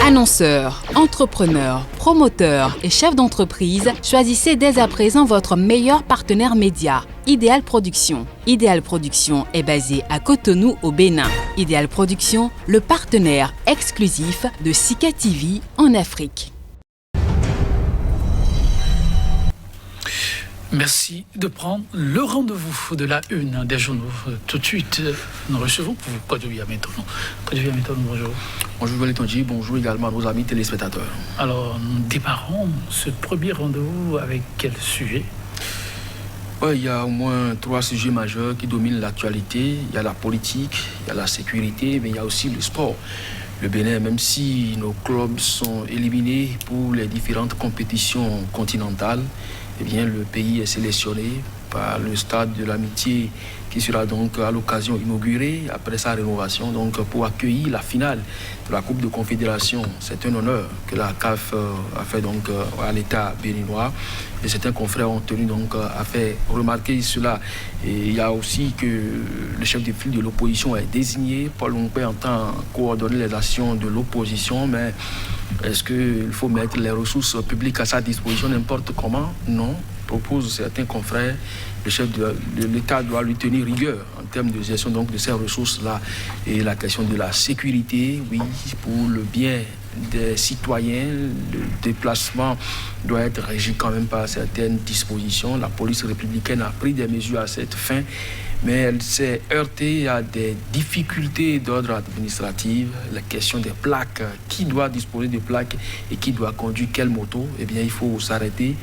Annonceurs, entrepreneurs, promoteurs et chefs d'entreprise, choisissez dès à présent votre meilleur partenaire média, Idéal Production. Idéal Production est basé à Cotonou au Bénin. Idéal Production, le partenaire exclusif de Sika TV en Afrique. Merci de prendre le rendez-vous de la une des journaux. Tout de suite, nous recevons pour vous Kodouya Métonou. Kodouya Métonou, bonjour. Bonjour Valétonji, bonjour également à nos amis téléspectateurs. Alors, nous démarrons ce premier rendez-vous avec quel sujet? Il y a au moins 3 sujets majeurs qui dominent l'actualité. Il y a la politique, il y a la sécurité, mais il y a aussi le sport. Le Bénin, même si nos clubs sont éliminés pour les différentes compétitions continentales, eh bien, le pays est sélectionné par le stade de l'amitié qui sera donc à l'occasion inauguré après sa rénovation donc pour accueillir la finale de la Coupe de Confédération. C'est un honneur que la CAF a fait donc à l'État béninois et certains confrères ont tenu donc à faire remarquer cela. Et il y a aussi que le chef de file de l'opposition est désigné. Paul Ompé entend coordonner les actions de l'opposition, mais est-ce qu'il faut mettre les ressources publiques à sa disposition n'importe comment? Non. Propose certains confrères, le chef de l'État doit lui tenir rigueur en termes de gestion donc de ces ressources-là. Et la question de la sécurité, oui, pour le bien des citoyens, le déplacement doit être régi quand même par certaines dispositions. La police républicaine a pris des mesures à cette fin, mais elle s'est heurtée à des difficultés d'ordre administratif. La question des plaques, qui doit disposer de plaques et qui doit conduire quelle moto, eh bien il faut s'arrêter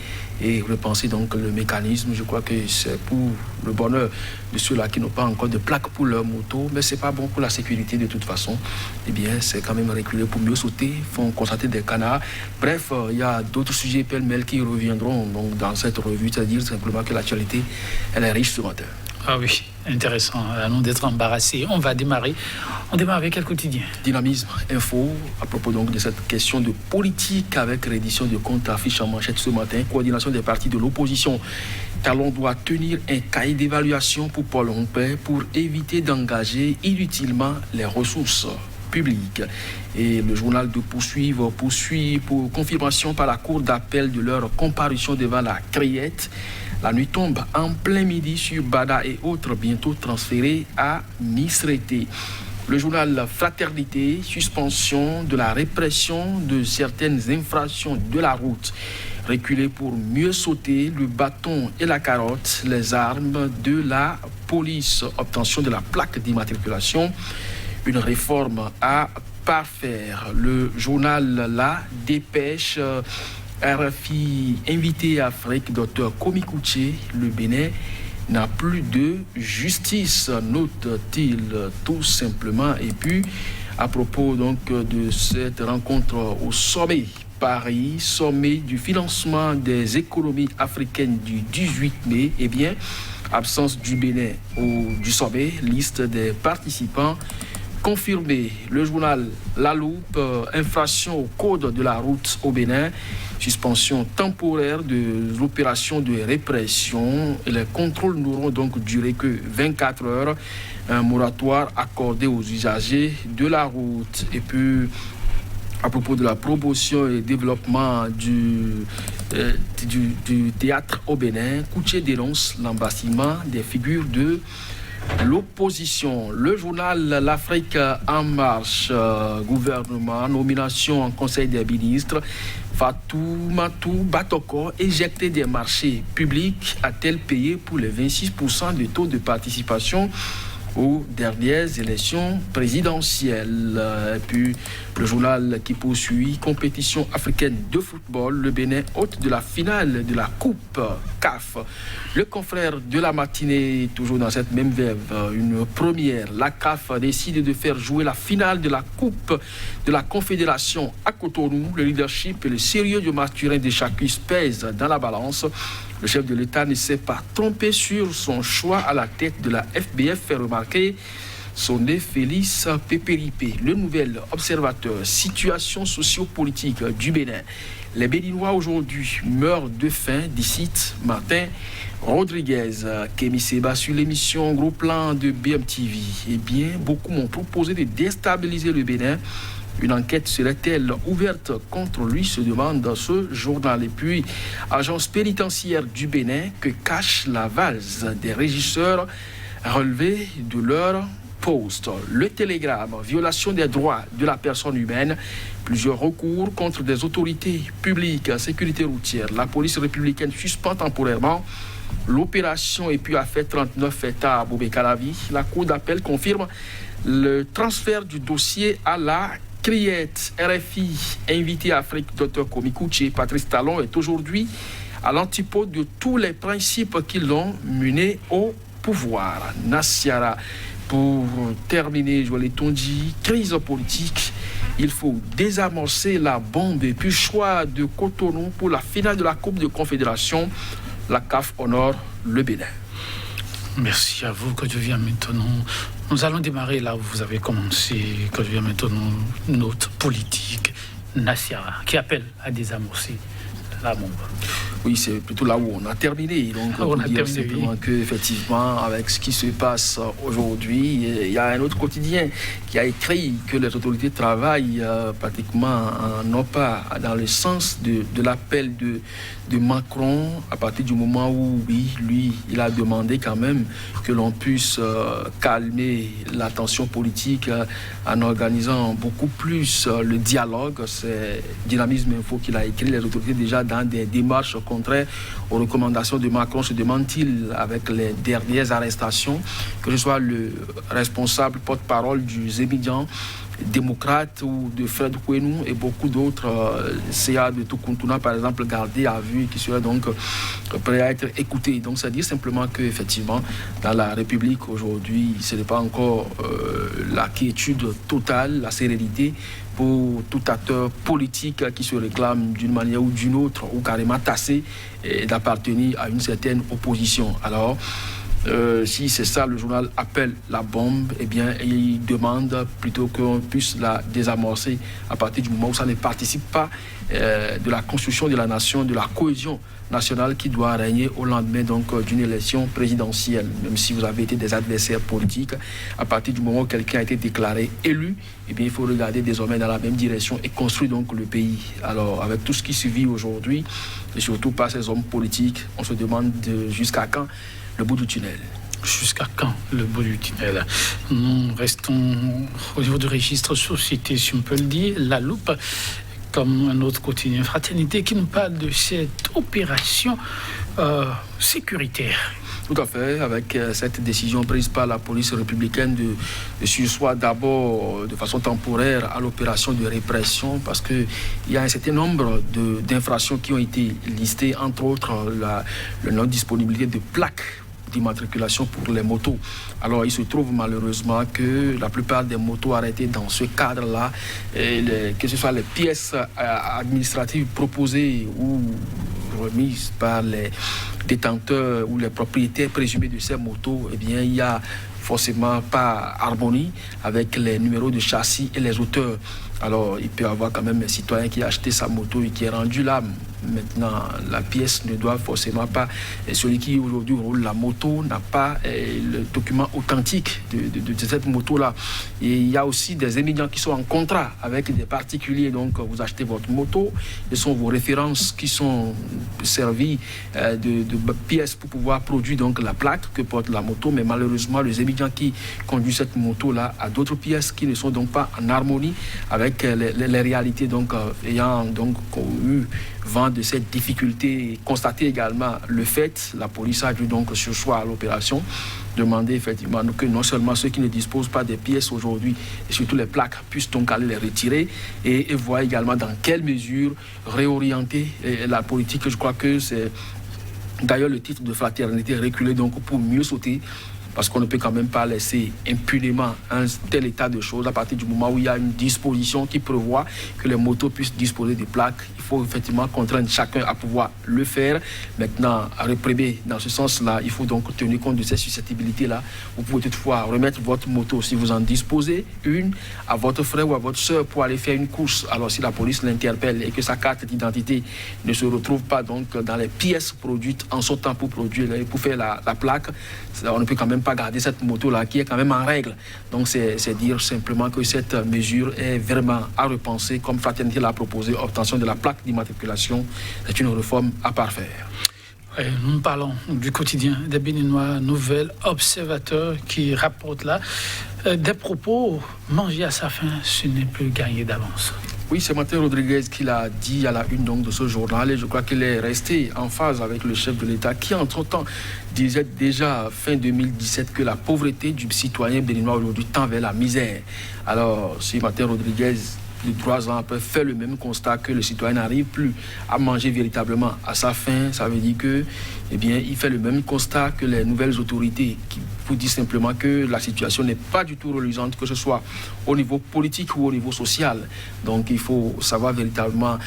et repenser donc le mécanisme. Je crois que c'est pour le bonheur de ceux-là qui n'ont pas encore de plaques pour leur moto, mais c'est pas bon pour la sécurité de toute façon. Eh bien c'est quand même reculer pour mieux sauter, font constater des canards. Bref, il y a d'autres sujets pêle-mêle qui reviendront donc dans cette revue, c'est-à-dire simplement que l'actualité, elle est riche ce matin. Ah oui, intéressant, à nous d'être embarrassés. On démarre avec quel quotidien? Dynamisme Info, à propos donc de cette question de politique avec reddition de comptes affiche en manchette ce matin. Coordination des partis de l'opposition. Talon doit tenir un cahier d'évaluation pour Paul Ompé pour éviter d'engager inutilement les ressources publiques. Et le journal de poursuit pour confirmation par la cour d'appel de leur comparution devant la Criette. La nuit tombe en plein midi sur Bada et autres, bientôt transférés à Nisrété. Le journal Fraternité, suspension de la répression de certaines infractions de la route. Reculer pour mieux sauter, le bâton et la carotte, les armes de la police. Obtention de la plaque d'immatriculation. Une réforme à parfaire. Le journal La Dépêche, RFI invité Afrique, Dr Komi Kouché, le Bénin n'a plus de justice, note-t-il tout simplement. Et puis, à propos donc de cette rencontre au sommet Paris, sommet du financement des économies africaines du 18 mai, eh bien, absence du Bénin du sommet, liste des participants confirmé. Le journal La Loupe, infraction au code de la route au Bénin, suspension temporaire de l'opération de répression. Et les contrôles n'auront donc duré que 24 heures. Un moratoire accordé aux usagers de la route. Et puis, à propos de la promotion et développement du théâtre au Bénin, Kouché dénonce l'embasiment des figures de l'opposition. Le journal L'Afrique en marche, gouvernement, nomination en conseil des ministres. Fatoumata Batoko, éjecté des marchés publics, a-t-elle payé pour les 26% de taux de participation aux dernières élections présidentielles? Et puis le journal qui poursuit, compétition africaine de football, le Bénin hôte de la finale de la Coupe CAF. Le confrère de la matinée, toujours dans cette même verve, une première. La CAF décide de faire jouer la finale de la Coupe de la Confédération à Cotonou. Le leadership et le sérieux de Mathurin Deschacus pèsent dans la balance. Le chef de l'État ne s'est pas trompé sur son choix à la tête de la FBF, fait remarquer son nez Félix Pépéripé. Le nouvel observateur, situation socio-politique du Bénin. Les Béninois aujourd'hui meurent de faim, dit Martin Rodriguez. Kémy Seba sur l'émission Gros Plan de BMTV. Eh bien, beaucoup m'ont proposé de déstabiliser le Bénin Une enquête serait-elle ouverte contre lui, se demande ce journal. Et puis, agence pénitentiaire du Bénin, que cache la valse des régisseurs relevés de leur poste. Le Télégramme, violation des droits de la personne humaine, plusieurs recours contre des autorités publiques, sécurité routière. La police républicaine suspend temporairement l'opération et puis a fait 39 États à Bobé-Calavi. La Cour d'appel confirme le transfert du dossier à la Criette. RFI, invité Afrique, Dr Komikuche, Patrice Talon est aujourd'hui à l'antipode de tous les principes qui l'ont mené au pouvoir. Nassiara, pour terminer, Joël Tondi, crise politique. Il faut désamorcer la bombe et puis choix de Cotonou pour la finale de la Coupe de Confédération. La CAF honore le Bénin. Merci à vous, que Dieu vienne maintenant. Nous allons démarrer là où vous avez commencé, que Dieu vienne maintenant, notre politique, Nassiara, qui appelle à désamorcer la bombe. Oui, c'est plutôt là où on a terminé. Donc, on peut dire simplement qu'effectivement, avec ce qui se passe aujourd'hui, il y a un autre quotidien qui a écrit que les autorités travaillent pratiquement non pas dans le sens de l'appel de Macron, à partir du moment où, oui, lui, il a demandé quand même que l'on puisse calmer la tension politique en organisant beaucoup plus le dialogue. C'est Dynamisme Info qu'il a écrit. Les autorités déjà dans des démarches contraires aux recommandations de Macron, se demande-t-il, avec les dernières arrestations, que ce soit le responsable porte-parole du Zémidian démocrate ou de Fred Kouenou et beaucoup d'autres, CA de Tukuntuna par exemple, gardés à vue, qui seraient donc prêts à être écoutés. Donc ça dit simplement qu'effectivement dans la République aujourd'hui, ce n'est pas encore la quiétude totale, la sérénité pour tout acteur politique qui se réclame d'une manière ou d'une autre, ou carrément tassé d'appartenir à une certaine opposition. Alors si c'est ça, le journal appelle la bombe, eh bien, il demande plutôt qu'on puisse la désamorcer à partir du moment où ça ne participe pas de la construction de la nation, de la cohésion nationale qui doit régner au lendemain donc d'une élection présidentielle. Même si vous avez été des adversaires politiques, à partir du moment où quelqu'un a été déclaré élu, eh bien, il faut regarder désormais dans la même direction et construire donc le pays. Alors, avec tout ce qui se vit aujourd'hui, et surtout par ces hommes politiques, on se demande jusqu'à quand le bout du tunnel. Jusqu'à quand le bout du tunnel? Nous restons au niveau du registre société, si on peut le dire, la loupe, comme un autre quotidien Fraternité, qui nous parle de cette opération sécuritaire. Tout à fait, avec cette décision prise par la police républicaine de sursoir d'abord de façon temporaire à l'opération de répression, parce qu'il y a un certain nombre d'infractions qui ont été listées, entre autres la non-disponibilité de plaques d'immatriculation pour les motos. Alors il se trouve malheureusement que la plupart des motos arrêtées dans ce cadre-là, que ce soit les pièces administratives proposées ou remises par les détenteurs ou les propriétaires présumés de ces motos, eh bien il y a forcément pas harmonie avec les numéros de châssis et les auteurs. Alors il peut y avoir quand même un citoyen qui a acheté sa moto et qui est rendu là. Maintenant, la pièce ne doit forcément pas... Celui qui aujourd'hui roule la moto n'a pas le document authentique de cette moto-là. Et il y a aussi des émigrants qui sont en contrat avec des particuliers. Donc, vous achetez votre moto, ce sont vos références qui sont servies de pièces pour pouvoir produire donc la plaque que porte la moto. Mais malheureusement, les émigrants qui conduisent cette moto-là a d'autres pièces qui ne sont donc pas en harmonie avec les réalités. Donc, ayant donc eu vent de cette difficulté, constater également le fait, la police a dû donc sursoir à l'opération, demander effectivement que non seulement ceux qui ne disposent pas des pièces aujourd'hui, et surtout les plaques, puissent donc aller les retirer et voir également dans quelle mesure réorienter la politique. Je crois que c'est d'ailleurs le titre de Fraternité reculé donc pour mieux sauter, parce qu'on ne peut quand même pas laisser impunément un tel état de choses à partir du moment où il y a une disposition qui prévoit que les motos puissent disposer de plaques. Il faut effectivement contraindre chacun à pouvoir le faire. Maintenant, à réprimer dans ce sens-là, il faut donc tenir compte de ces susceptibilités-là. Vous pouvez toutefois remettre votre moto, si vous en disposez, une à votre frère ou à votre soeur pour aller faire une course. Alors si la police l'interpelle et que sa carte d'identité ne se retrouve pas donc dans les pièces produites en son temps pour produire, pour faire la plaque, on ne peut quand même pas garder cette moto-là qui est quand même en règle. Donc c'est dire simplement que cette mesure est vraiment à repenser, comme Fraternité l'a proposé, obtention de la plaque d'immatriculation, c'est une réforme à parfaire. Nous parlons du quotidien des Béninois, Nouvelle Observateur, qui rapporte là des propos manger à sa faim, ce n'est plus gagné d'avance. Oui, c'est Martin Rodriguez qui l'a dit à la une donc, de ce journal et je crois qu'il est resté en phase avec le chef de l'État qui, entre-temps, disait déjà fin 2017 que la pauvreté du citoyen béninois aujourd'hui tend vers la misère. Alors, si Martin Rodriguez, de 3 ans après, fait le même constat que le citoyen n'arrive plus à manger véritablement à sa faim, ça veut dire que, eh bien, il fait le même constat que les nouvelles autorités qui vous disent simplement que la situation n'est pas du tout reluisante, que ce soit au niveau politique ou au niveau social. Donc il faut savoir véritablement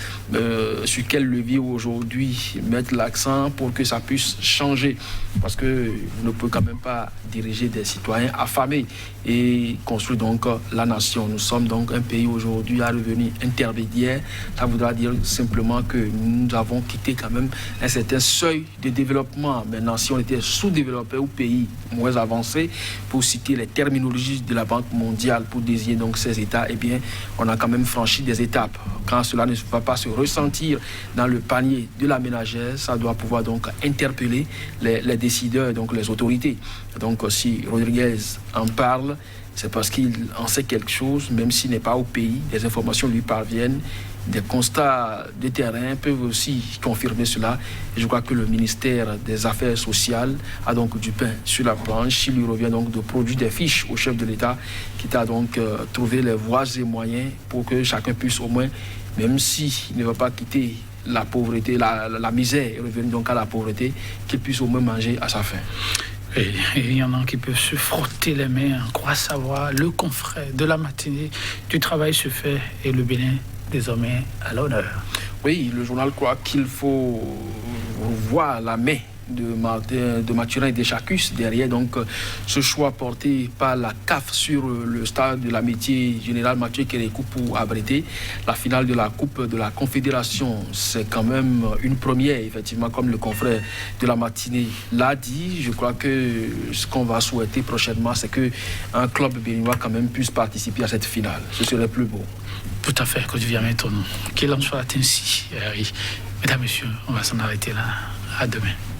sur quel levier aujourd'hui mettre l'accent pour que ça puisse changer. Parce que vous ne pouvez quand même pas diriger des citoyens affamés et construire donc la nation. Nous sommes donc un pays aujourd'hui à revenu intermédiaire. Ça voudra dire simplement que nous avons quitté quand même un certain seuil de développement. Maintenant, si on était sous-développé ou pays moins avancé, pour citer les terminologies de la Banque mondiale pour désigner donc ces États, eh bien, on a quand même franchi des étapes. Quand cela ne va pas se ressentir dans le panier de la ménagère, ça doit pouvoir donc interpeller les décideurs, donc les autorités. Donc, si Rodriguez en parle, c'est parce qu'il en sait quelque chose, même s'il n'est pas au pays, des informations lui parviennent, des constats de terrain peuvent aussi confirmer cela. Et je crois que le ministère des Affaires sociales a donc du pain sur la planche. Il lui revient donc de produire des fiches au chef de l'État qui a donc trouvé les voies et moyens pour que chacun puisse au moins, même s'il ne va pas quitter la pauvreté, la misère et revenir donc à la pauvreté, qu'il puisse au moins manger à sa faim. Et il y en a qui peuvent se frotter les mains, croire savoir, le confrère de la matinée du travail se fait et le Bénin désormais à l'honneur. Oui, le journal croit qu'il faut voir la main de Mathurin et d'Echacus derrière donc ce choix porté par la CAF sur le stade de l'amitié général Mathieu Kérékou pour abriter la finale de la Coupe de la Confédération. C'est quand même une première, effectivement, comme le confrère de la matinée l'a dit. Je crois que ce qu'on va souhaiter prochainement, c'est qu'un club béninois quand même puisse participer à cette finale. Ce serait plus beau. Tout à fait, Claude Vivian Tonon. Qu'il en soit ainsi. Oui. Mesdames, Messieurs, on va s'en arrêter là. À demain.